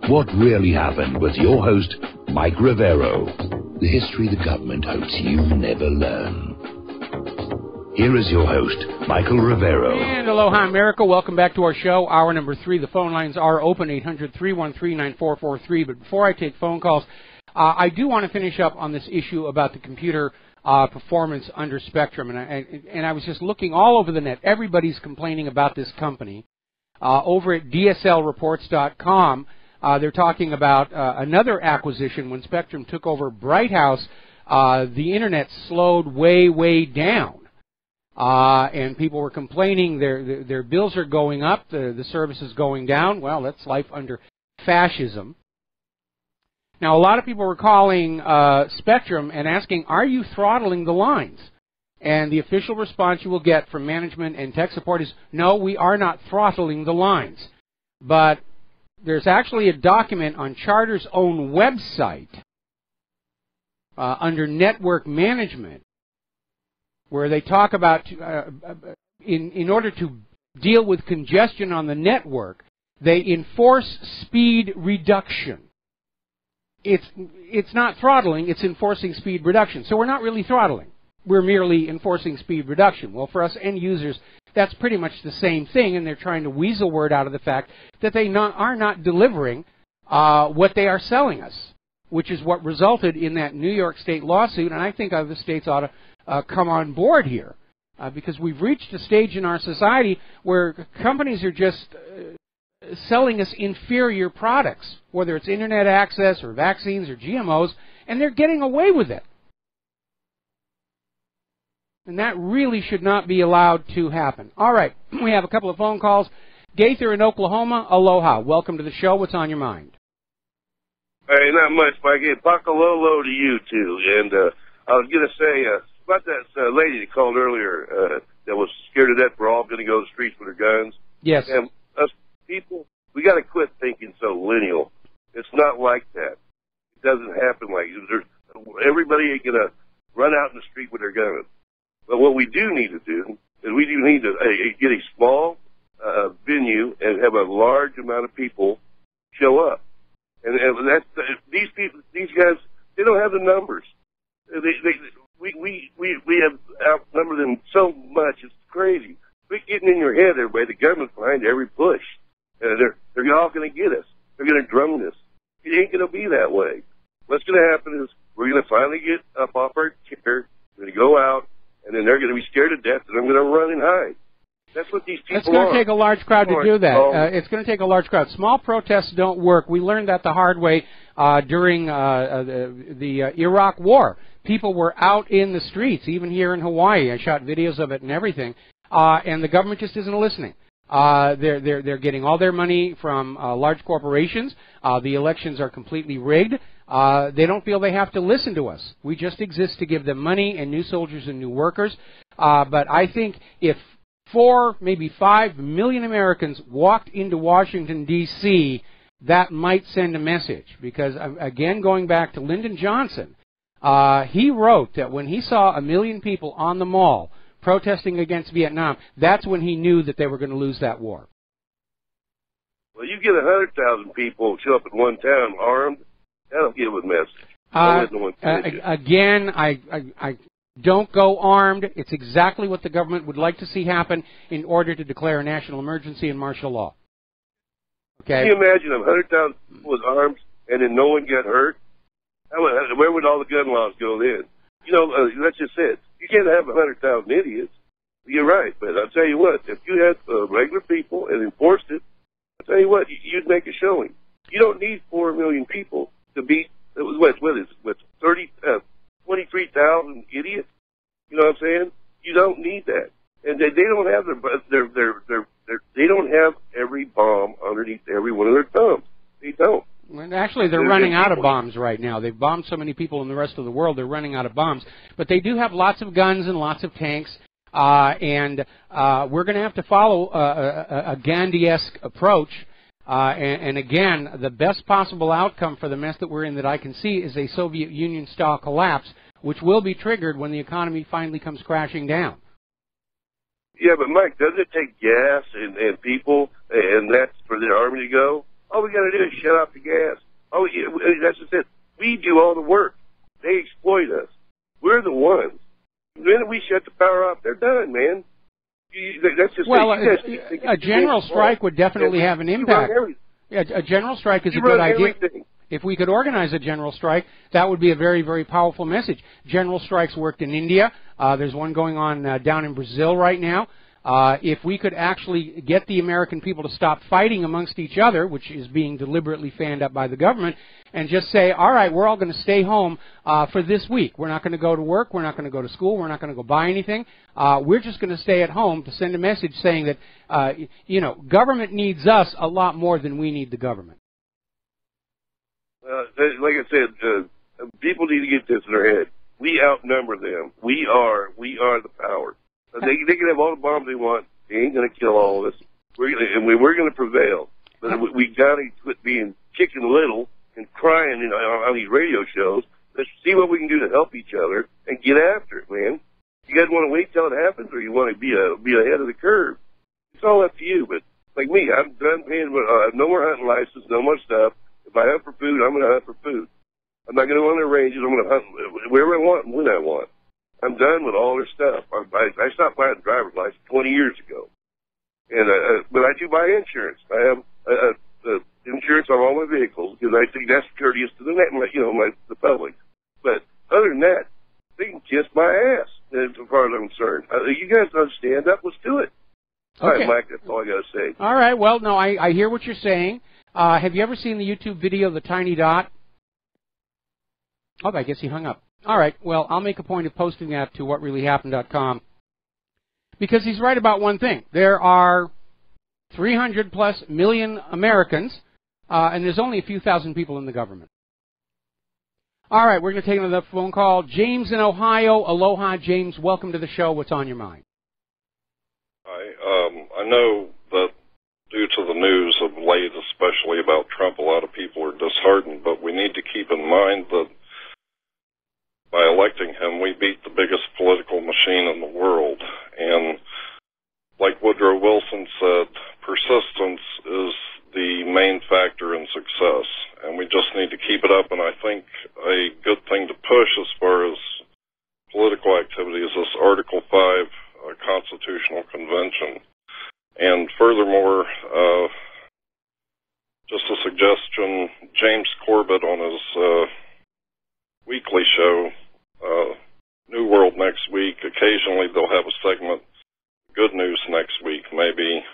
What really happened with your host, Mike Rivero. The history the government hopes you never learn. Here is your host, Michael Rivero. And aloha, America. Welcome back to our show, hour number 3. The phone lines are open, 800-313-9443. But before I take phone calls, I do want to finish up on this issue about the computer performance under Spectrum. And I was just looking all over the net. Everybody's complaining about this company. Over at DSLreports.com, they're talking about another acquisition. When Spectrum took over Bright House, the Internet slowed way down. And people were complaining their bills are going up, the service is going down. Well, that's life under fascism. Now, a lot of people were calling Spectrum and asking, are you throttling the lines? And the official response you will get from management and tech support is, no, we are not throttling the lines. But there's actually a document on Charter's own website under network management where they talk about in order to deal with congestion on the network, they enforce speed reduction. It's not throttling, it's enforcing speed reduction. So we're not really throttling. We're merely enforcing speed reduction. Well, for us end users, that's pretty much the same thing, and they're trying to weasel word out of the fact that they are not delivering what they are selling us, which is what resulted in that New York State lawsuit, and I think other states ought to come on board here, because we've reached a stage in our society where companies are just selling us inferior products, whether it's internet access or vaccines or GMOs, and they're getting away with it. And that really should not be allowed to happen. All right, we have a couple of phone calls. Gaither in Oklahoma, aloha. Welcome to the show. What's on your mind? Hey, not much, Mike. Hey, pakalolo to you, too. And I was going to say about that lady that called earlier that was scared to death we're all going to go to the streets with their guns. Yes. And us people, we got to quit thinking so lineal. It's not like that. It doesn't happen like everybody ain't going to run out in the street with their guns. But what we do need to do is we do need to get a small venue and have a large amount of people show up. And that's these people, these guys, they don't have the numbers. We have outnumbered them so much, it's crazy. We're getting in your head, everybody. The government's behind every push. They're all going to get us. They're going to drum this. It ain't going to be that way. What's going to happen is we're going to finally get up off our chair. We're going to go out. And then they're going to be scared to death, and I'm going to run and hide. That's what these people are. It's going to take a large crowd to do that. It's going to take a large crowd. Small protests don't work. We learned that the hard way during the Iraq War. People were out in the streets, even here in Hawaii. I shot videos of it and everything. And the government just isn't listening. They're getting all their money from large corporations. The elections are completely rigged. They don't feel they have to listen to us. We just exist to give them money and new soldiers and new workers. But I think if 4, maybe 5 million Americans walked into Washington, D.C., that might send a message. Because, again, going back to Lyndon Johnson, he wrote that when he saw 1 million people on the mall protesting against Vietnam, that's when he knew that they were going to lose that war. Well, you get 100,000 people show up in one town armed, that'll give a message. Again, I don't go armed. It's exactly what the government would like to see happen in order to declare a national emergency and martial law. Okay. Can you imagine 100,000 people with arms and then no one got hurt? Where would all the gun laws go then? You know, that's just it. You can't have 100,000 idiots. You're right, but I'll tell you what, if you had regular people and enforced it, I'll tell you what, you'd make a showing. You don't need 4 million people to beat, what is it, 23,000 idiots? You know what I'm saying? You don't need that. And they don't have they don't have every bomb underneath every one of their thumbs. They don't. Well, actually, they're running out of bombs right now. They've bombed so many people in the rest of the world, they're running out of bombs. But they do have lots of guns and lots of tanks, and we're going to have to follow a Gandhi-esque approach. And again, the best possible outcome for the mess that we're in that I can see is a Soviet Union-style collapse, which will be triggered when the economy finally comes crashing down. Yeah, but Mike, doesn't it take gas and people, and that's for the army to go? All we got to do is shut off the gas. Oh, yeah, that's just it. We do all the work. They exploit us. We're the ones. The minute we shut the power off, they're done, man. That's just well, a general strike would definitely have an impact. Yeah, a general strike is a good idea. If we could organize a general strike, that would be a very, very powerful message. General strikes worked in India. There's one going on down in Brazil right now. If we could actually get the American people to stop fighting amongst each other, which is being deliberately fanned up by the government, and just say, all right, we're all going to stay home for this week. We're not going to go to work. We're not going to go to school. We're not going to go buy anything. We're just going to stay at home to send a message saying that, government needs us a lot more than we need the government. Like I said, people need to get this in their head. We outnumber them. We are the power. They can have all the bombs they want. They ain't going to kill all of us. We're going to prevail. But we got to quit being chicken little and crying on these radio shows. Let's see what we can do to help each other and get after it, man. You guys want to wait till it happens, or you want to be ahead of the curve? It's all up to you. But like me, I'm done paying. No more hunting license, no more stuff. If I hunt for food, I'm going to hunt for food. I'm not going to go on the ranges. I'm going to hunt wherever I want and when I want. I'm done with all their stuff. I stopped buying a driver's license 20 years ago. And but I do buy insurance. I have insurance on all my vehicles because I think that's courteous to the public. But other than that, they can kiss my ass as far as I'm concerned. You guys don't stand up. Let's do it. Okay. All right, Mike, that's all I got to say. All right. Well, no, I hear what you're saying. Have you ever seen the YouTube video, The Tiny Dot? Oh, I guess he hung up. All right. Well, I'll make a point of posting that to whatreallyhappened.com because he's right about one thing. There are 300-plus million Americans, and there's only a few thousand people in the government. All right. We're going to take another phone call. James in Ohio. Aloha, James. Welcome to the show. What's on your mind? Hi. I know that due to the news of late, especially about Trump, a lot of people are disheartened, but we need to keep in mind that by electing him, we beat the biggest political machine in the world. And like Woodrow Wilson said, persistence is the main factor in success. And we just need to keep it up. And I think a good thing to push as far as political activity is this Article 5 Constitutional Convention. And furthermore, just a suggestion, James Corbett on his weekly show, New World next week, occasionally they'll have a segment, Good News next week, maybe.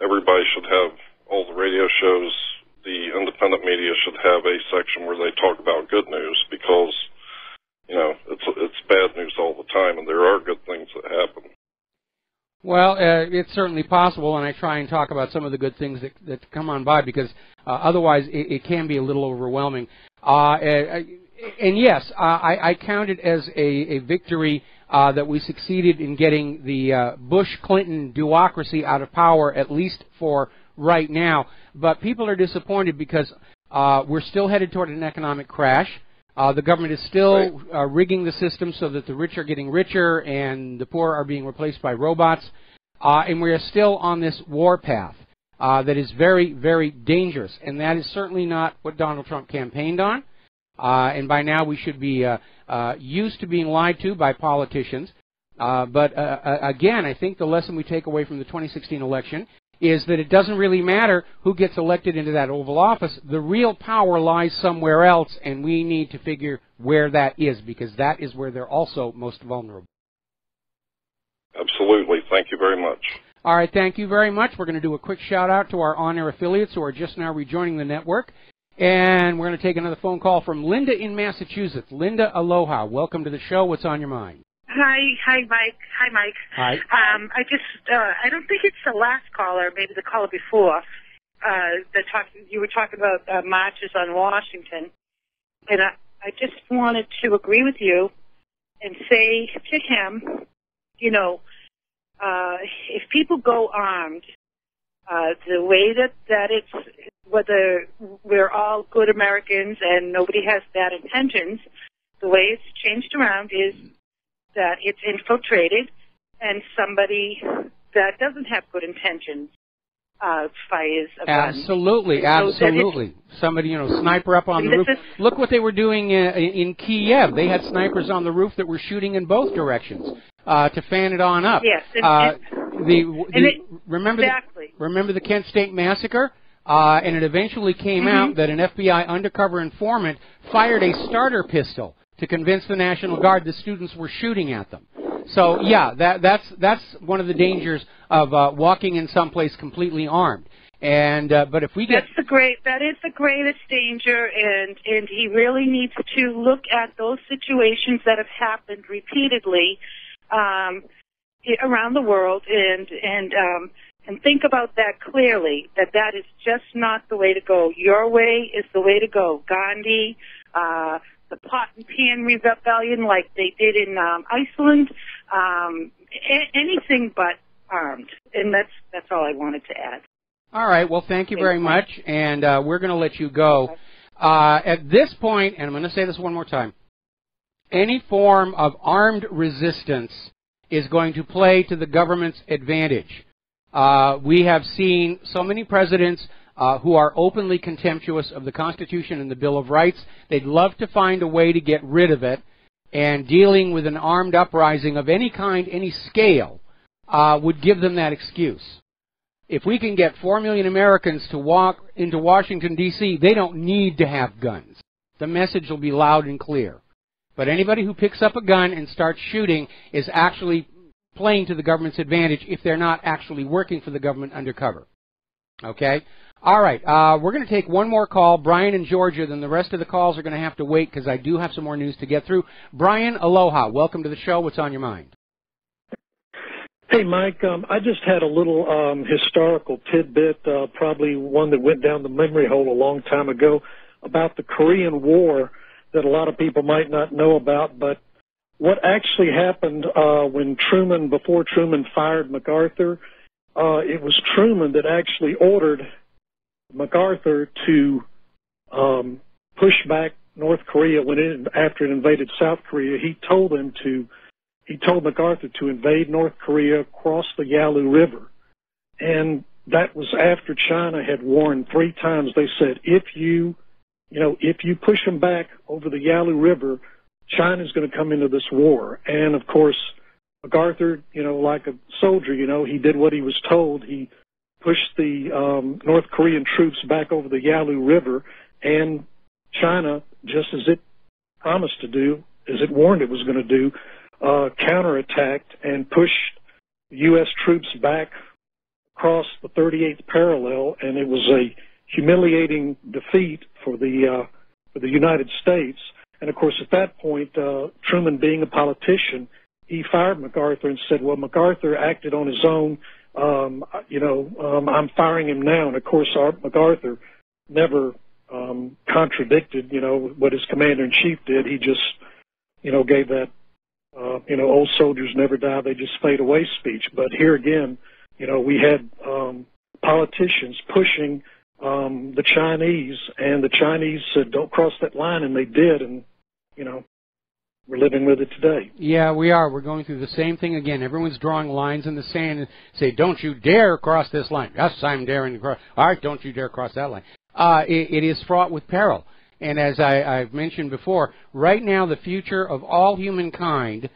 Everybody should have, all the radio shows, the independent media should have a section where they talk about good news because, it's bad news all the time and there are good things that happen. Well, it's certainly possible, and I try and talk about some of the good things that come on by because otherwise it can be a little overwhelming. And yes, I count it as a victory that we succeeded in getting the Bush-Clinton duocracy out of power, at least for right now. But people are disappointed because we're still headed toward an economic crash. The government is still rigging the system so that the rich are getting richer and the poor are being replaced by robots. And we are still on this war path that is very, very dangerous. And that is certainly not what Donald Trump campaigned on. And by now we should be used to being lied to by politicians. But again, I think the lesson we take away from the 2016 election is that it doesn't really matter who gets elected into that Oval Office. The real power lies somewhere else, and we need to figure where that is, because that is where they're also most vulnerable. Absolutely. Thank you very much. All right, thank you very much. We're going to do a quick shout-out to our on-air affiliates who are just now rejoining the network. And we're going to take another phone call from Linda in Massachusetts. Linda, aloha. Welcome to the show. What's on your mind? Hi, Mike. Hi. I don't think it's the last caller, maybe the caller before. You were talking about marches on Washington, and I just wanted to agree with you and say to him, if people go armed, the way that it's, whether we're all good Americans and nobody has bad intentions, the way it's changed around is that it's infiltrated and somebody that doesn't have good intentions fires a gun. Absolutely, So absolutely. Somebody, sniper up on the roof. Look what they were doing in Kiev. They had snipers on the roof that were shooting in both directions to fan it on up. Yes. Remember the Kent State massacre? And it eventually came out that an FBI undercover informant fired a starter pistol to convince the National Guard the students were shooting at them. So yeah, that's one of the dangers of walking in someplace completely armed. And but if we get that is the greatest danger, and he really needs to look at those situations that have happened repeatedly around the world and think about that clearly. That is just not the way to go. Your way is the way to go. Gandhi. The pot and pan rebellion like they did in Iceland, anything but armed. And that's all I wanted to add. All right. Well, thank you very much, and we're going to let you go. At this point, and I'm going to say this one more time, any form of armed resistance is going to play to the government's advantage. We have seen so many presidents who are openly contemptuous of the Constitution and the Bill of Rights. They'd love to find a way to get rid of it, and dealing with an armed uprising of any kind, any scale, would give them that excuse. If we can get 4 million Americans to walk into Washington, D.C., they don't need to have guns. The message will be loud and clear. But anybody who picks up a gun and starts shooting is actually playing to the government's advantage if they're not actually working for the government undercover. Okay? All right, we're going to take one more call, Brian in Georgia, then the rest of the calls are going to have to wait because I do have some more news to get through. Brian, aloha. Welcome to the show. What's on your mind? Hey, Mike, I just had a little historical tidbit, probably one that went down the memory hole a long time ago, about the Korean War that a lot of people might not know about, but what actually happened before Truman fired MacArthur, it was Truman that actually ordered MacArthur to push back North Korea after it invaded South Korea. He told MacArthur to invade North Korea, cross the Yalu River, and that was after China had warned 3 times. They said, if you push them back over the Yalu River, China's going to come into this war. And of course, MacArthur, like a soldier, he did what he was told. He pushed the North Korean troops back over the Yalu River, and China, just as it promised to do, as it warned it was going to do, counterattacked and pushed U.S. troops back across the 38th parallel, and it was a humiliating defeat for the United States. And of course, at that point, Truman, being a politician, he fired MacArthur and said, "Well, MacArthur acted on his own. I'm firing him now." And of course, MacArthur never contradicted, what his commander-in-chief did. He just, gave that, old soldiers never die, they just fade away speech. But here again, we had politicians pushing the Chinese, and the Chinese said, "Don't cross that line," and they did, and, we're living with it today. Yeah, we are. We're going through the same thing again. Everyone's drawing lines in the sand and say, "Don't you dare cross this line." Yes, I'm daring to cross. All right, don't you dare cross that line. It is fraught with peril. And as I've mentioned before, right now the future of all humankind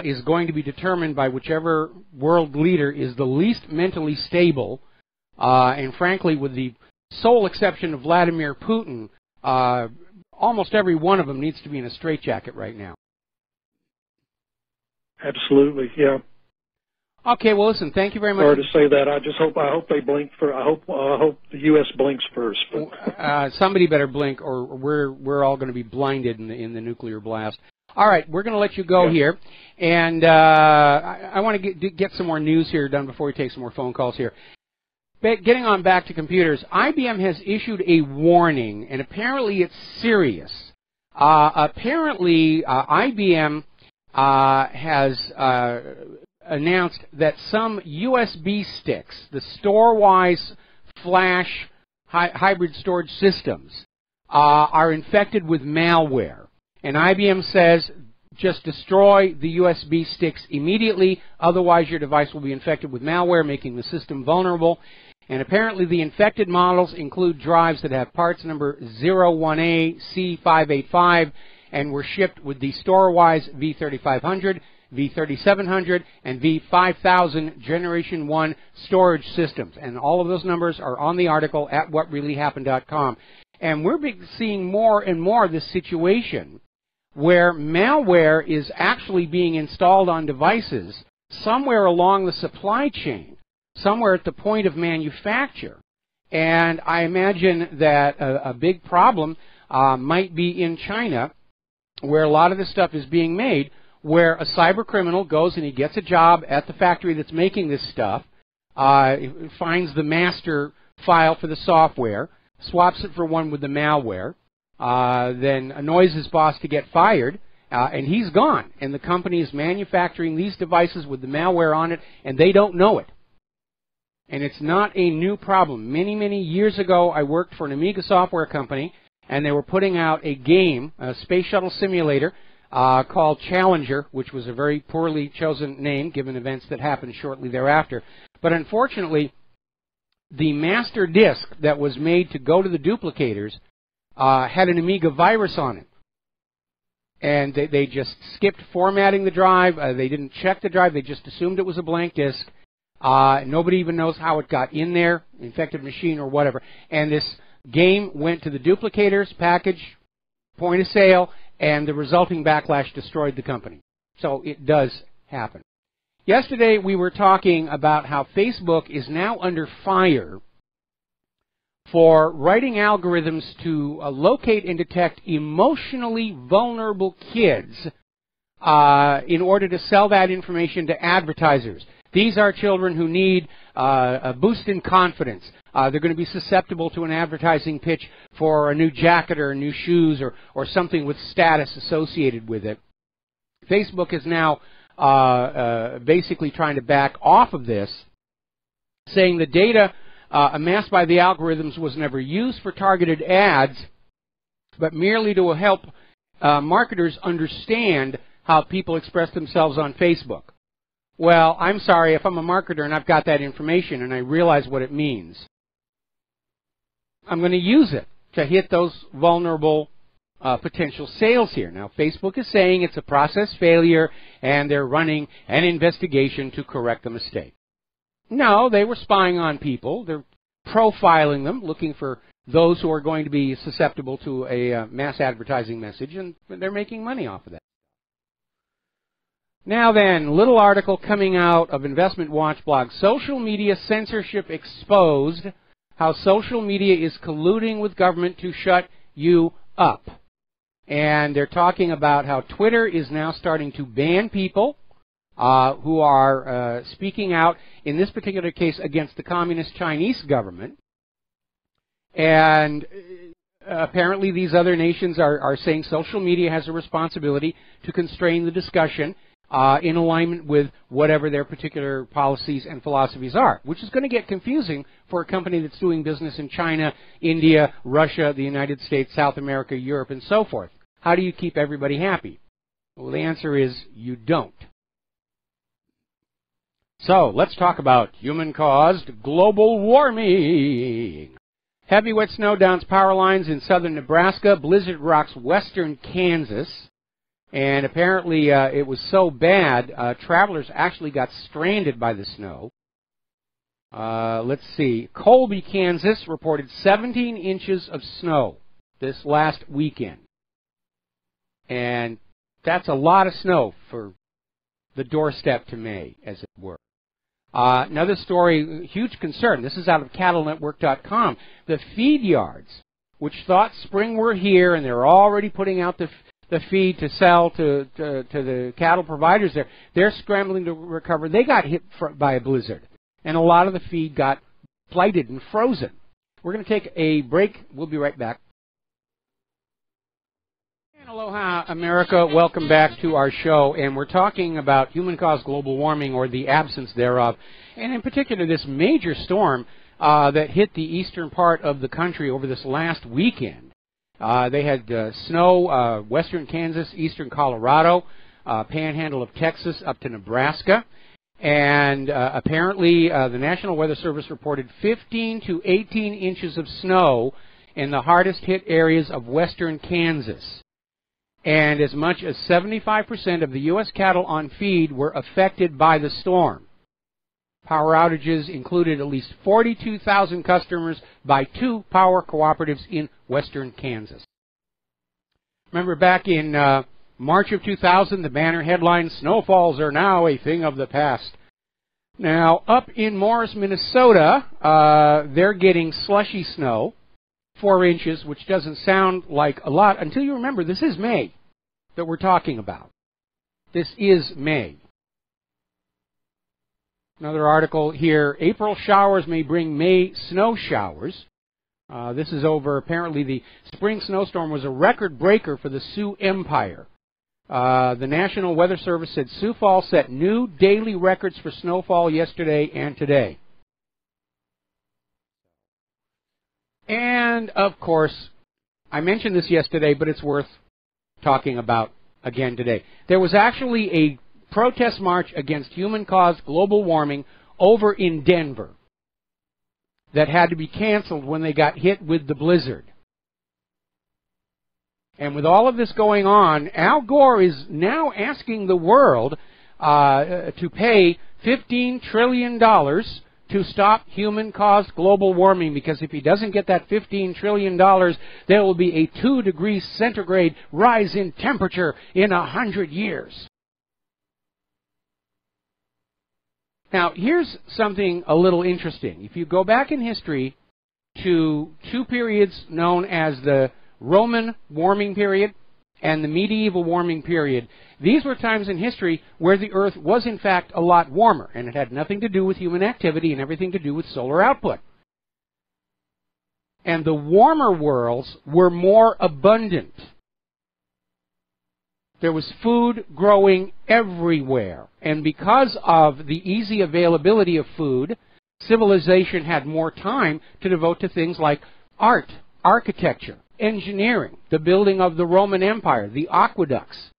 is going to be determined by whichever world leader is the least mentally stable. And frankly, with the sole exception of Vladimir Putin, almost every one of them needs to be in a straitjacket right now. Absolutely, yeah. Okay, well, listen, thank you very much. Sorry to say that. I hope they blink for. I hope the U.S. blinks first. Somebody better blink, or we're all going to be blinded in the nuclear blast. All right, we're going to let you go here, and I want to get some more news here done before we take some more phone calls here. Getting on back to computers, IBM has issued a warning, and apparently it's serious. Apparently, IBM has announced that some USB sticks, the Storewise flash hybrid storage systems, are infected with malware. And IBM says just destroy the USB sticks immediately, otherwise your device will be infected with malware, making the system vulnerable. And apparently the infected models include drives that have parts number 01A C585 and were shipped with the store-wise V3500, V3700, and V5000 Generation 1 storage systems. And all of those numbers are on the article at whatreallyhappened.com. And we're seeing more and more of this situation where malware is actually being installed on devices somewhere along the supply chain, somewhere at the point of manufacture. And I imagine that a big problem might be in China, where a lot of this stuff is being made, where a cyber criminal goes and he gets a job at the factory that's making this stuff, finds the master file for the software, swaps it for one with the malware, then annoys his boss to get fired, and he's gone. And the company is manufacturing these devices with the malware on it, and they don't know it. And it's not a new problem. Many, many years ago, I worked for an Amiga software company, and they were putting out a game, a space shuttle simulator, called Challenger, which was a very poorly chosen name given events that happened shortly thereafter. But unfortunately, the master disk that was made to go to the duplicators had an Amiga virus on it. And they just skipped formatting the drive. They didn't check the drive. They just assumed it was a blank disk. Nobody even knows how it got in there, infected machine or whatever. And this game went to the duplicators, package, point of sale, and the resulting backlash destroyed the company. So it does happen. Yesterday we were talking about how Facebook is now under fire for writing algorithms to locate and detect emotionally vulnerable kids in order to sell that information to advertisers. These are children who need a boost in confidence. They're going to be susceptible to an advertising pitch for a new jacket or new shoes or something with status associated with it. Facebook is now basically trying to back off of this, saying the data amassed by the algorithms was never used for targeted ads, but merely to help marketers understand how people express themselves on Facebook. Well, I'm sorry, if I'm a marketer and I've got that information and I realize what it means, I'm going to use it to hit those vulnerable potential sales here. Now, Facebook is saying it's a process failure and they're running an investigation to correct the mistake. No, they were spying on people. They're profiling them, looking for those who are going to be susceptible to a mass advertising message, and they're making money off of that. Now then, little article coming out of Investment Watch blog, Social Media Censorship Exposed, how social media is colluding with government to shut you up. And they're talking about how Twitter is now starting to ban people who are speaking out, in this particular case, against the communist Chinese government. And apparently these other nations are saying social media has a responsibility to constrain the discussion in alignment with whatever their particular policies and philosophies are, which is going to get confusing for a company that's doing business in China, India, Russia, the United States, South America, Europe, and so forth. How do you keep everybody happy? Well, the answer is you don't. So, let's talk about human-caused global warming. Heavy wet snow downs power lines in southern Nebraska. Blizzard rocks western Kansas. And apparently it was so bad, travelers actually got stranded by the snow. Let's see. Colby, Kansas reported 17 inches of snow this last weekend. And that's a lot of snow for the doorstep to May, as it were. Another story, huge concern. This is out of CattleNetwork.com. The feed yards, which thought spring were here and they're already putting out the feed to sell to the cattle providers there, they're scrambling to recover. They got hit by a blizzard, and a lot of the feed got blighted and frozen. We're going to take a break. We'll be right back. And aloha, America. Welcome back to our show, and we're talking about human-caused global warming, or the absence thereof, and in particular this major storm that hit the eastern part of the country over this last weekend. They had snow, western Kansas, eastern Colorado, panhandle of Texas up to Nebraska. And apparently the National Weather Service reported 15 to 18 inches of snow in the hardest hit areas of western Kansas. And as much as 75% of the U.S. cattle on feed were affected by the storm. Power outages included at least 42,000 customers by 2 power cooperatives in western Kansas. Remember back in March of 2000, the banner headline, "Snowfalls are now a thing of the past." Now, up in Morris, Minnesota, they're getting slushy snow, 4 inches, which doesn't sound like a lot until you remember this is May that we're talking about. This is May. Another article here, April showers may bring May snow showers. This is over, apparently the spring snowstorm was a record breaker for the Sioux Empire. The National Weather Service said Sioux Falls set new daily records for snowfall yesterday and today. And, of course, I mentioned this yesterday, but it's worth talking about again today. There was actually a protest march against human-caused global warming over in Denver that had to be canceled when they got hit with the blizzard. And with all of this going on, Al Gore is now asking the world to pay $15 trillion to stop human-caused global warming, because if he doesn't get that $15 trillion, there will be a 2 degrees centigrade rise in temperature in 100 years. Now, here's something a little interesting. If you go back in history to 2 periods known as the Roman warming period and the medieval warming period, these were times in history where the Earth was in fact a lot warmer, and it had nothing to do with human activity and everything to do with solar output. And the warmer worlds were more abundant. There was food growing everywhere, and because of the easy availability of food, civilization had more time to devote to things like art, architecture, engineering, the building of the Roman Empire, the aqueducts,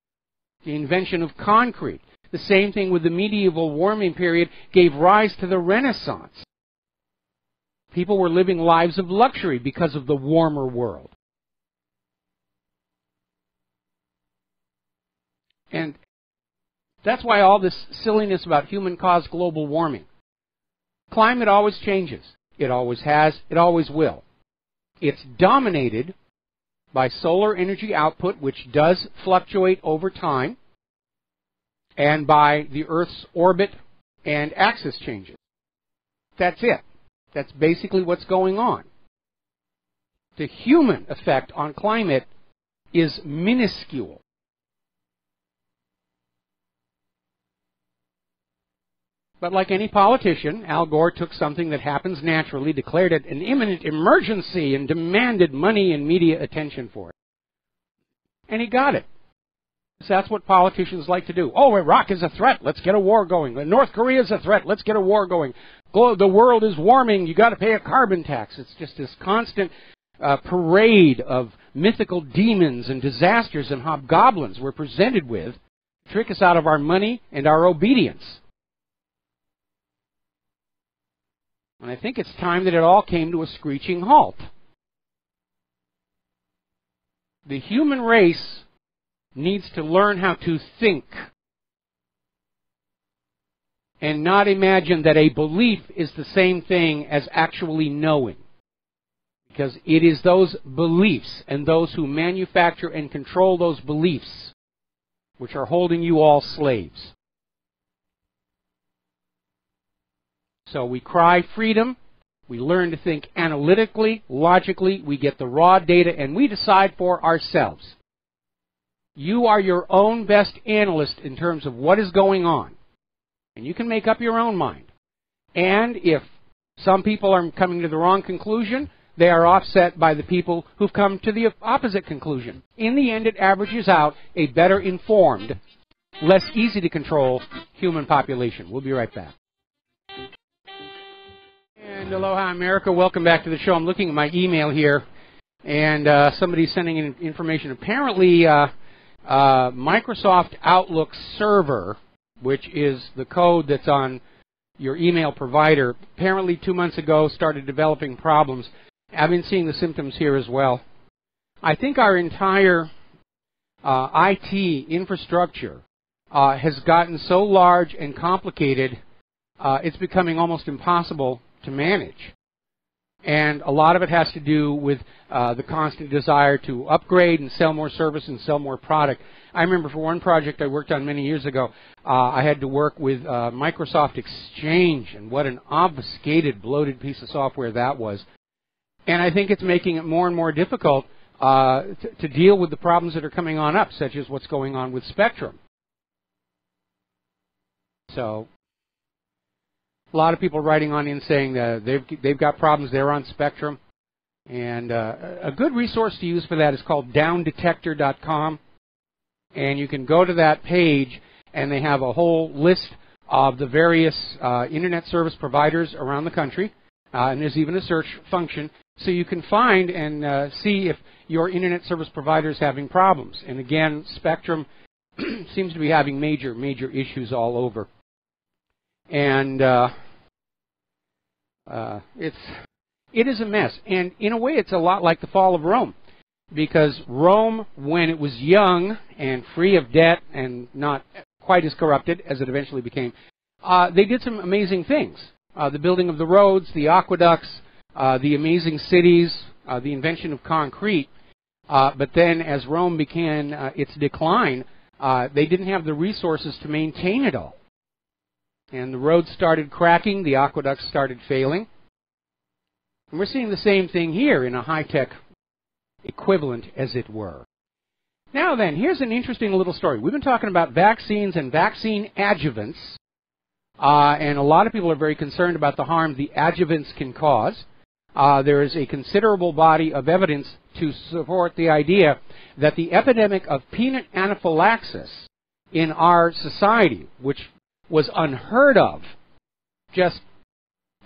the invention of concrete. The same thing with the medieval warming period gave rise to the Renaissance. People were living lives of luxury because of the warmer world. And that's why all this silliness about human-caused global warming. Climate always changes. It always has. It always will. It's dominated by solar energy output, which does fluctuate over time, and by the Earth's orbit and axis changes. That's it. That's basically what's going on. The human effect on climate is minuscule. But like any politician, Al Gore took something that happens naturally, declared it an imminent emergency, and demanded money and media attention for it. And he got it. So that's what politicians like to do. Oh, Iraq is a threat. Let's get a war going. North Korea is a threat. Let's get a war going. The world is warming. You got to pay a carbon tax. It's just this constant parade of mythical demons and disasters and hobgoblins we're presented with to trick us out of our money and our obedience. And I think it's time that it all came to a screeching halt. The human race needs to learn how to think and not imagine that a belief is the same thing as actually knowing. Because it is those beliefs and those who manufacture and control those beliefs which are holding you all slaves. So we cry freedom, we learn to think analytically, logically, we get the raw data, and we decide for ourselves. You are your own best analyst in terms of what is going on. And you can make up your own mind. And if some people are coming to the wrong conclusion, they are offset by the people who've come to the opposite conclusion. In the end, it averages out a better informed, less easy to control human population. We'll be right back. And aloha, America. Welcome back to the show. I'm looking at my email here, and somebody's sending in information. Apparently, Microsoft Outlook server which is the code that's on your email provider, apparently 2 months ago started developing problems. I've been seeing the symptoms here as well. I think our entire IT infrastructure has gotten so large and complicated, it's becoming almost impossible to manage. And a lot of it has to do with the constant desire to upgrade and sell more service and sell more product. I remember for one project I worked on many years ago, I had to work with Microsoft Exchange, and what an obfuscated, bloated piece of software that was. And I think it's making it more and more difficult to deal with the problems that are coming on up, such as what's going on with Spectrum. So a lot of people writing on in saying that they've got problems there on Spectrum. And a good resource to use for that is called downdetector.com. And you can go to that page, and they have a whole list of the various internet service providers around the country. And there's even a search function. So you can find and see if your internet service provider is having problems. And again, Spectrum seems to be having major issues all over. And it is a mess. And in a way, it's a lot like the fall of Rome. Because Rome, when it was young and free of debt and not quite as corrupted as it eventually became, they did some amazing things. The building of the roads, the aqueducts, the amazing cities, the invention of concrete. But then as Rome began its decline, they didn't have the resources to maintain it all. And the roads started cracking, the aqueducts started failing. And we're seeing the same thing here in a high-tech equivalent, as it were. Now then, here's an interesting little story. We've been talking about vaccines and vaccine adjuvants, and a lot of people are very concerned about the harm the adjuvants can cause. There is a considerable body of evidence to support the idea that the epidemic of peanut anaphylaxis in our society, which was unheard of just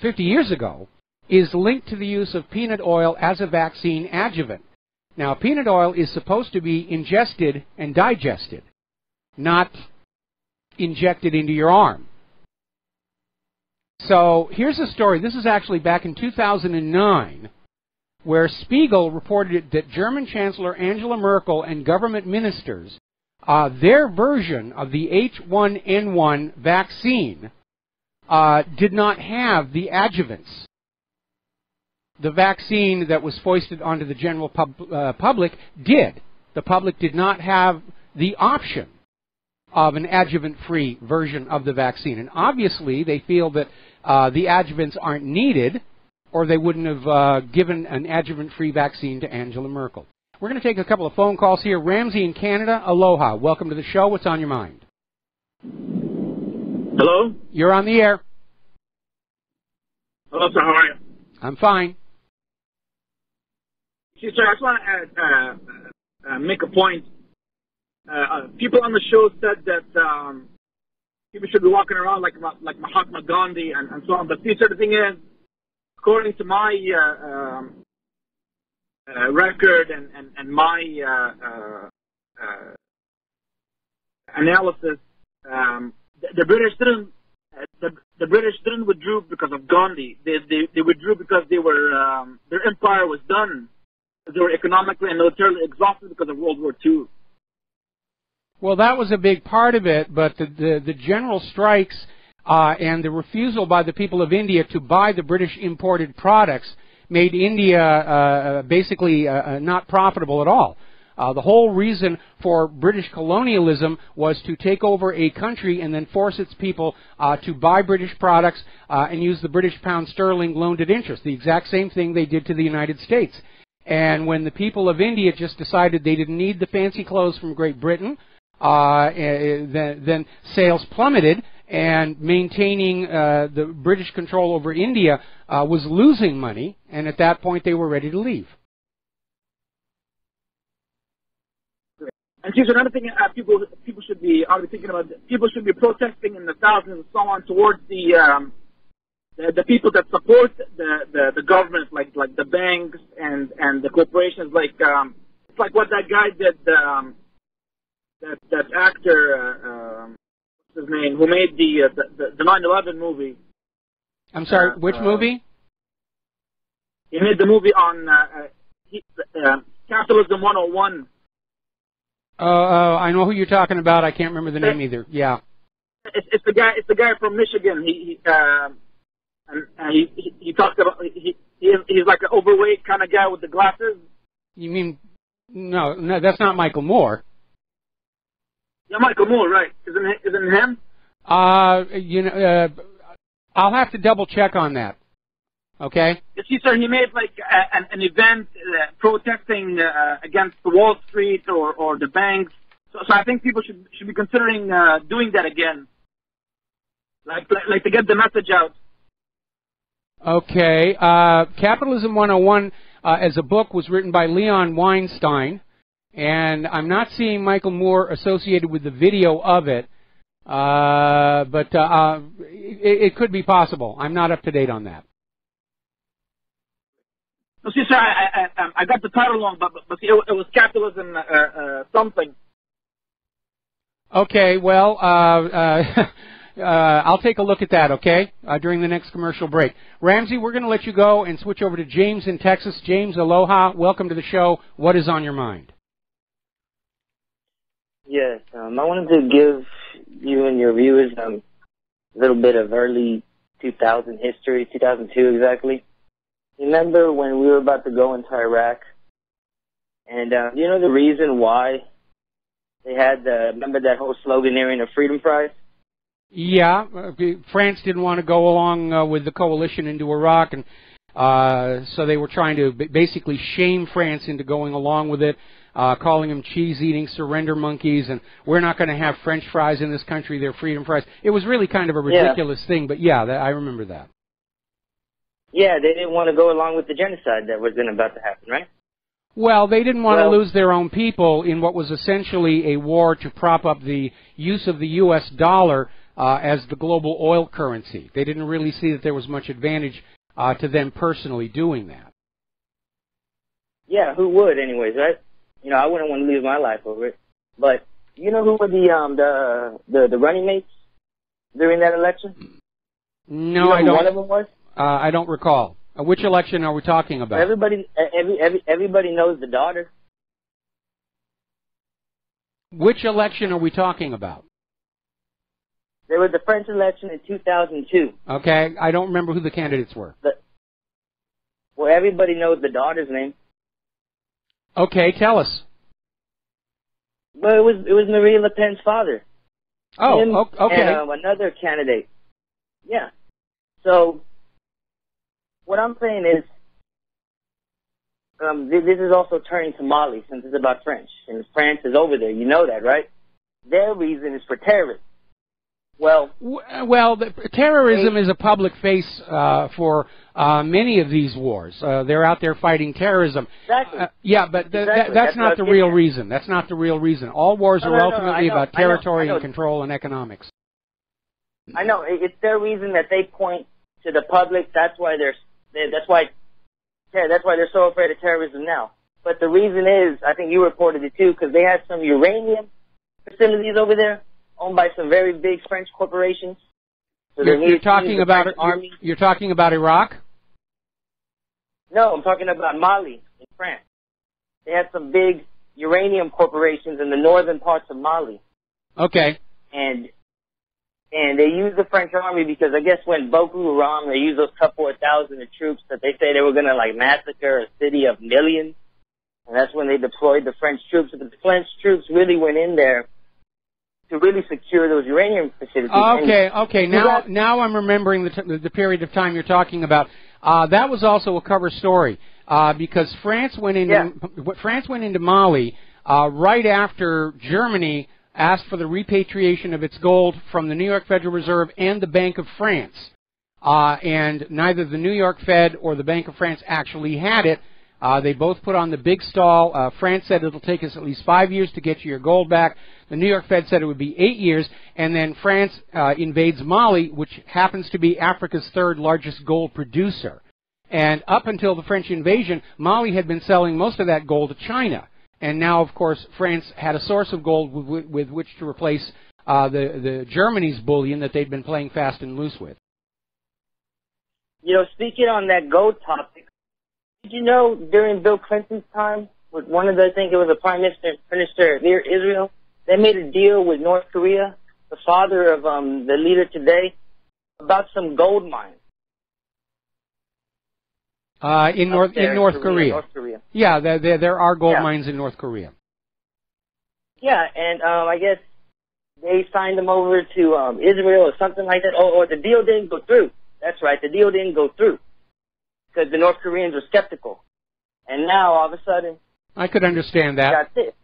50 years ago, is linked to the use of peanut oil as a vaccine adjuvant. Now, peanut oil is supposed to be ingested and digested, not injected into your arm. So here's a story. This is actually back in 2009, where Spiegel reported that German Chancellor Angela Merkel and government ministers, their version of the H1N1 vaccine did not have the adjuvants. The vaccine that was foisted onto the general public did. The public did not have the option of an adjuvant-free version of the vaccine. And obviously, they feel that the adjuvants aren't needed, or they wouldn't have given an adjuvant-free vaccine to Angela Merkel. We're going to take a couple of phone calls here. Ramsey in Canada, aloha. Welcome to the show. What's on your mind? Hello? You're on the air. Hello, sir. How are you? I'm fine. See, sir, I just want to make a point. People on the show said that people should be walking around like Mahatma Gandhi and so on. But see, sir, the thing is, according to my record and my analysis, the British didn't. The British didn't withdraw because of Gandhi. They withdrew because they were their empire was done. They were economically and militarily exhausted because of World War II. Well, that was a big part of it, but the general strikes and the refusal by the people of India to buy the British imported products made India basically not profitable at all. The whole reason for British colonialism was to take over a country and then force its people to buy British products and use the British pound sterling loaned at interest, the exact same thing they did to the United States. And when the people of India just decided they didn't need the fancy clothes from Great Britain, then sales plummeted, and maintaining the British control over India was losing money, and at that point they were ready to leave. And here's another thing: people should be thinking about. People should be protesting in the thousands and so on towards the people that support the government, like the banks and the corporations. Like it's like what that guy did. That actor, his name, who made the 9/11 movie. I'm sorry, which movie? He made the movie on Capitalism 101. I know who you're talking about. I can't remember the name either. Yeah. It's the guy from Michigan. He talks about he's like an overweight kind of guy with the glasses. You mean no, that's not Michael Moore. Yeah, Michael Moore, right? Isn't it him? I'll have to double check on that. Okay. You see, sir, he made like an event protesting against the Wall Street or the banks. So I think people should be considering doing that again, like to get the message out. Okay. Capitalism 101 as a book was written by Leon Weinstein, and I'm not seeing Michael Moore associated with the video of it, but it could be possible. I'm not up to date on that. No, see, sir, I got the title wrong, but see, it was Capitalism something. Okay, well, I'll take a look at that, okay, during the next commercial break. Ramsey, we're going to let you go and switch over to James in Texas. James, aloha. Welcome to the show. What is on your mind? Yes, I wanted to give you and your viewers a little bit of early 2000 history, 2002 exactly. Remember when we were about to go into Iraq? And you know the reason why they had remember that whole sloganeering of Freedom Prize? Yeah, France didn't want to go along with the coalition into Iraq, and so they were trying to basically shame France into going along with it, calling them cheese-eating surrender monkeys, and we're not going to have French fries in this country, they're freedom fries. It was really kind of a ridiculous thing, but yeah, I remember that. Yeah, they didn't want to go along with the genocide that was about to happen, right? Well, they didn't want to lose their own people in what was essentially a war to prop up the use of the U.S. dollar as the global oil currency. They didn't really see that there was much advantage to them personally doing that. Yeah, who would anyways, right? You know, I wouldn't want to lose my life over it. But you know who were the running mates during that election? No, you know I don't. One of them was? I don't recall. Which election are we talking about? Everybody knows the daughter. Which election are we talking about? There was the French election in 2002. Okay, I don't remember who the candidates were. Well, everybody knows the daughter's name. Okay, tell us. Well, it was Marine Le Pen's father. Oh, him okay. And another candidate. Yeah. So what I'm saying is, this is also turning to Mali since it's about French, and France is over there. You know that, right? Their reason is for terrorism. Well, terrorism is a public face for many of these wars. They're out there fighting terrorism. Exactly. Yeah, but that's not the real reason. That's not the real reason. All wars are ultimately about territory and control and economics. I know. It's their reason that they point to the public. That's why they're so afraid of terrorism now. But the reason is, I think you reported it too, because they had some uranium facilities over there owned by some very big French corporations. So you're talking about army. You're talking about Iraq? No, I'm talking about Mali in France. They had some big uranium corporations in the northern parts of Mali. Okay. And they used the French army because I guess when Boko Haram, they used those couple of thousand of troops that they say they were going to like massacre a city of millions. And that's when they deployed the French troops. But the French troops really went in there to really secure those uranium facilities. Okay. Now I'm remembering the period of time you're talking about. That was also a cover story because France went into Mali right after Germany asked for the repatriation of its gold from the New York Federal Reserve and the Bank of France. And neither the New York Fed or the Bank of France actually had it. They both put on the big stall. France said it'll take us at least 5 years to get you your gold back. The New York Fed said it would be 8 years. And then France invades Mali, which happens to be Africa's third largest gold producer. And up until the French invasion, Mali had been selling most of that gold to China. And now, of course, France had a source of gold with which to replace the Germany's bullion that they'd been playing fast and loose with. You know, speaking on that gold topic, did you know during Bill Clinton's time, with one of the, I think it was the Prime Minister near Israel, they made a deal with North Korea, the father of the leader today, about some gold mines. In North Korea. North Korea. Yeah, there are gold mines in North Korea. Yeah, and I guess they signed them over to Israel or something like that, or the deal didn't go through. That's right, the deal didn't go through because the North Koreans were skeptical. And now, all of a sudden, I could understand that. That's it.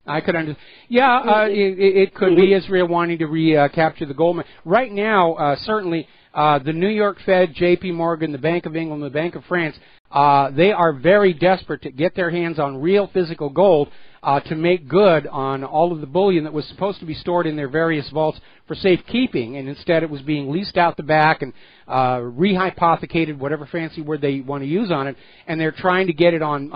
I could understand. Yeah, it could be Israel wanting to recapture the gold mine. Right now, certainly, the New York Fed, J.P. Morgan, the Bank of England, the Bank of France, they are very desperate to get their hands on real physical gold to make good on all of the bullion that was supposed to be stored in their various vaults for safekeeping, and instead it was being leased out the back and rehypothecated, whatever fancy word they want to use on it, and they're trying to get it on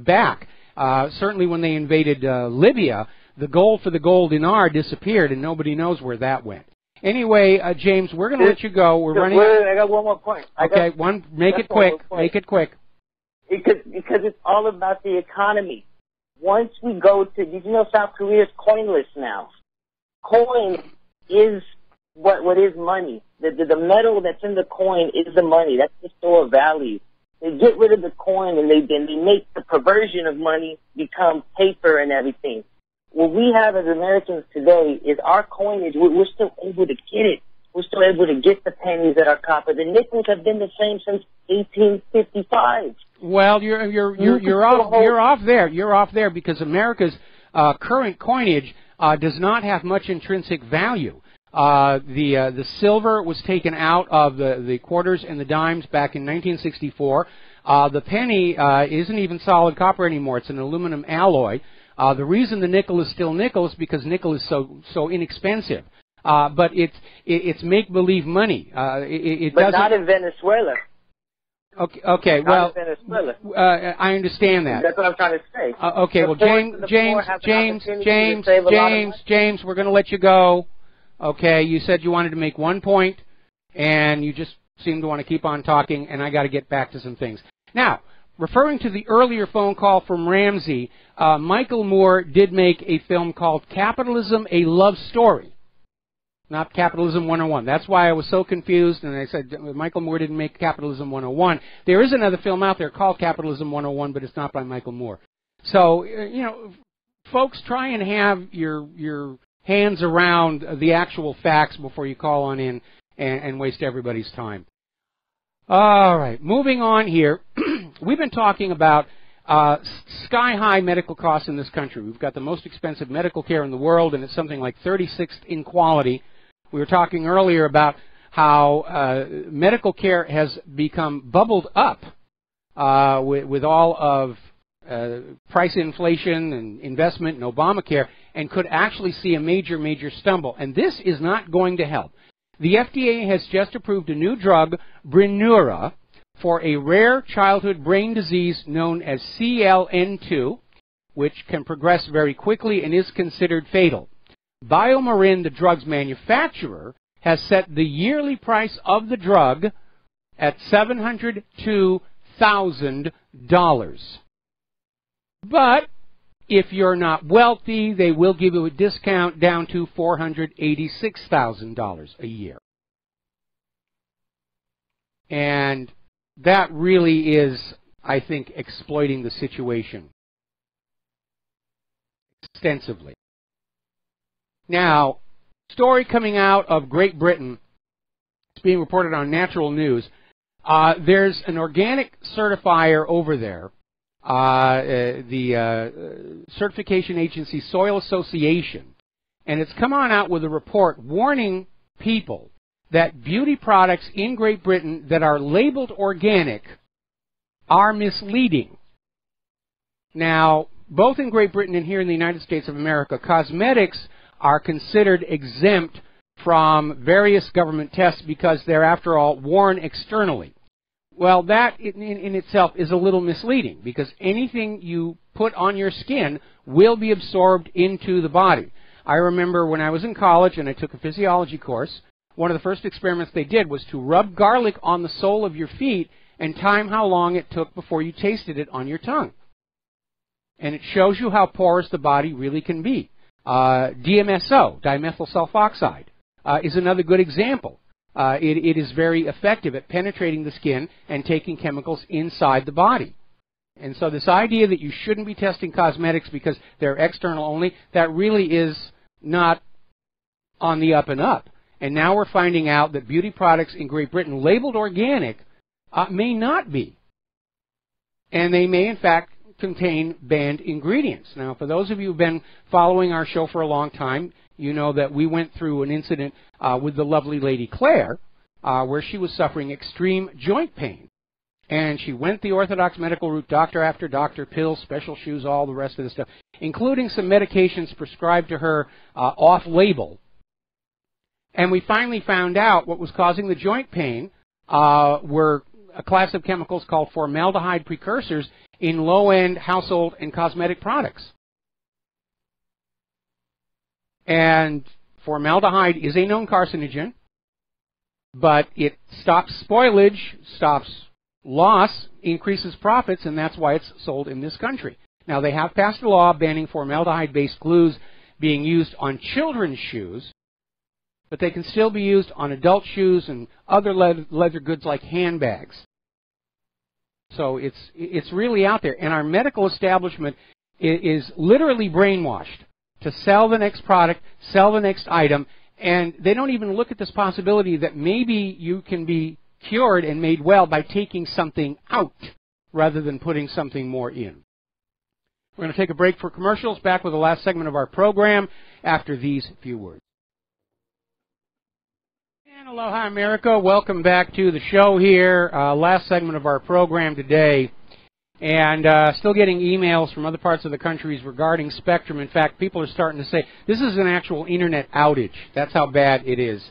back. Certainly when they invaded Libya, the gold for the gold dinar disappeared, and nobody knows where that went. Anyway, James, we're going to let you go. We're running. I got one more point. Okay, make it quick. Make it quick. Because it's all about the economy. Once we go to, did you know South Korea is coinless now? Coin is what is money. The metal that's in the coin is the money. That's the store of value. They get rid of the coin and they make the perversion of money become paper and everything. What we have as Americans today is our coinage. We're still able to get it. We're still able to get the pennies that are copper. The nickels have been the same since 1855. Well, you're off there. You're off there because America's current coinage does not have much intrinsic value. The silver was taken out of the quarters and the dimes back in 1964. The penny isn't even solid copper anymore. It's an aluminum alloy. The reason the nickel is still nickel is because nickel is so inexpensive. But it's make-believe money. But not in Venezuela. Okay. Well, I understand that. That's what I'm trying to say. Okay. Well, James, we're going to let you go. Okay. You said you wanted to make one point, and you just seem to want to keep on talking, and I got to get back to some things. Now, referring to the earlier phone call from Ramsey, Michael Moore did make a film called Capitalism, A Love Story. Not Capitalism 101. That's why I was so confused, and I said Michael Moore didn't make Capitalism 101. There is another film out there called Capitalism 101, but it's not by Michael Moore. So, folks, try and have your hands around the actual facts before you call on in and waste everybody's time. All right, moving on here. We've been talking about sky-high medical costs in this country. We've got the most expensive medical care in the world, and it's something like 36th in quality. We were talking earlier about how medical care has become bubbled up with all of price inflation and investment in Obamacare, and could actually see a major stumble. And this is not going to help. The FDA has just approved a new drug, Brineura, for a rare childhood brain disease known as CLN2, which can progress very quickly and is considered fatal. BioMarin, the drug's manufacturer, has set the yearly price of the drug at $702,000. But if you're not wealthy, they will give you a discount down to $486,000 a year. And that really is, I think, exploiting the situation extensively. Now, story coming out of Great Britain, it's being reported on Natural News. There's an organic certifier over there, the certification agency Soil Association, and it's come on out with a report warning people that beauty products in Great Britain that are labeled organic are misleading. Now, both in Great Britain and here in the United States of America, cosmetics are considered exempt from various government tests because they're, after all, worn externally. Well, that in itself is a little misleading because anything you put on your skin will be absorbed into the body. I remember when I was in college and I took a physiology course, one of the first experiments they did was to rub garlic on the sole of your feet and time how long it took before you tasted it on your tongue. And it shows you how porous the body really can be. DMSO, dimethyl sulfoxide, is another good example. It is very effective at penetrating the skin and taking chemicals inside the body. And so this idea that you shouldn't be testing cosmetics because they're external only, that really is not on the up and up. And now we're finding out that beauty products in Great Britain labeled organic may not be. And they may, in fact, contain banned ingredients. Now, for those of you who've been following our show for a long time, you know that we went through an incident with the lovely lady Claire, where she was suffering extreme joint pain. And she went the orthodox medical route, doctor after doctor, pills, special shoes, all the rest of the stuff, including some medications prescribed to her off-label. And we finally found out what was causing the joint pain were a class of chemicals called formaldehyde precursors in low-end household and cosmetic products. And formaldehyde is a known carcinogen, but it stops spoilage, stops loss, increases profits, and that's why it's sold in this country. Now, they have passed a law banning formaldehyde-based glues being used on children's shoes, but they can still be used on adult shoes and other leather goods like handbags. So it's really out there. And our medical establishment is literally brainwashed to sell the next product, sell the next item, and they don't even look at this possibility that maybe you can be cured and made well by taking something out rather than putting something more in. We're going to take a break for commercials, back with the last segment of our program after these few words. And aloha, America. Welcome back to the show here. Last segment of our program today. And still getting emails from other parts of the country regarding Spectrum. In fact, people are starting to say, this is an actual internet outage. That's how bad it is.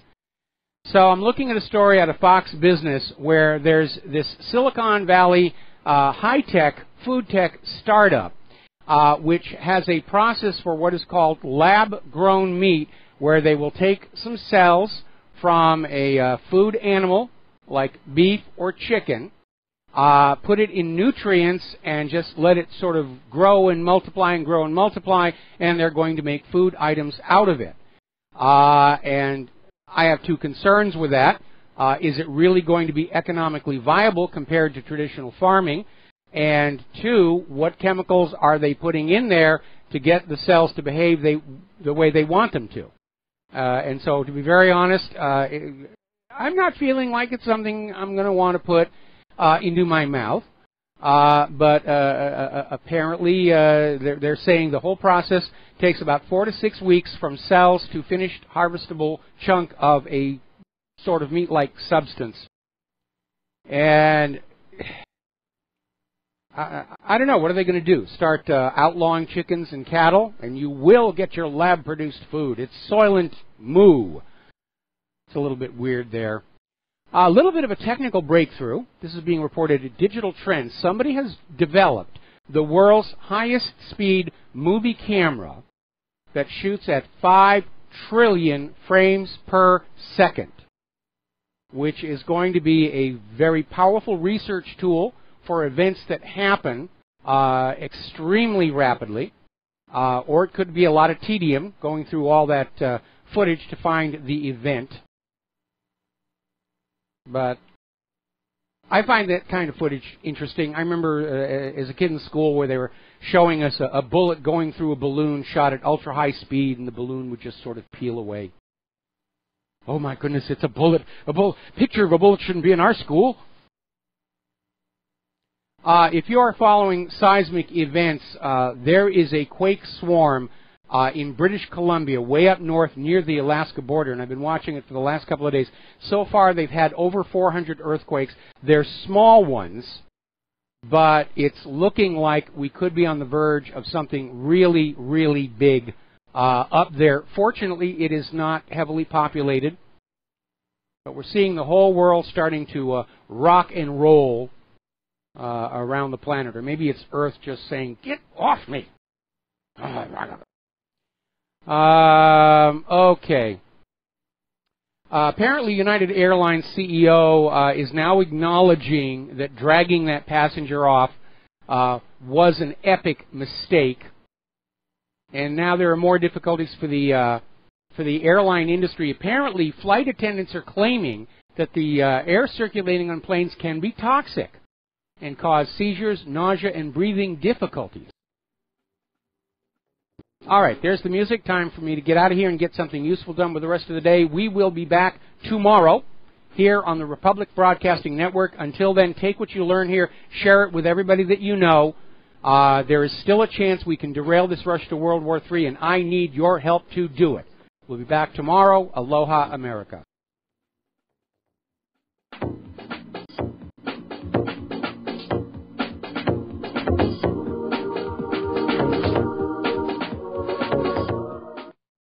So I'm looking at a story out of Fox Business where there's this Silicon Valley high-tech, food tech startup which has a process for what is called lab-grown meat, where they will take some cells from a food animal like beef or chicken, put it in nutrients and just let it sort of grow and multiply and grow and multiply, and they're going to make food items out of it. And I have two concerns with that. Is it really going to be economically viable compared to traditional farming? And two, what chemicals are they putting in there to get the cells to behave the way they want them to? And so, to be very honest, I'm not feeling like it's something I'm going to want to put into my mouth. But apparently, they're saying the whole process takes about 4 to 6 weeks from cells to finished harvestable chunk of a sort of meat-like substance. And I don't know, what are they going to do? Start outlawing chickens and cattle? And you will get your lab-produced food. It's Soylent Moo. It's a little bit weird there. A little bit of a technical breakthrough. This is being reported at Digital Trends. Somebody has developed the world's highest speed movie camera that shoots at 5 trillion frames per second, which is going to be a very powerful research tool for events that happen extremely rapidly, or it could be a lot of tedium going through all that footage to find the event. But I find that kind of footage interesting. I remember as a kid in school where they were showing us a bullet going through a balloon shot at ultra high speed, and the balloon would just sort of peel away. Oh my goodness, it's a bullet. Picture of a bullet shouldn't be in our school. If you are following seismic events, there is a quake swarm in British Columbia, way up north near the Alaska border, and I've been watching it for the last couple of days. So far, they've had over 400 earthquakes. They're small ones, but it's looking like we could be on the verge of something really, really big up there. Fortunately, it is not heavily populated, but we're seeing the whole world starting to rock and roll around the planet, or maybe it's Earth just saying, "Get off me!" Okay. Apparently, United Airlines CEO is now acknowledging that dragging that passenger off was an epic mistake, and now there are more difficulties for the airline industry. Apparently, flight attendants are claiming that the air circulating on planes can be toxic and cause seizures, nausea, and breathing difficulties. All right, there's the music. Time for me to get out of here and get something useful done with the rest of the day. We will be back tomorrow here on the Republic Broadcasting Network. Until then, take what you learn here, share it with everybody that you know. There is still a chance we can derail this rush to World War III, and I need your help to do it. We'll be back tomorrow. Aloha, America.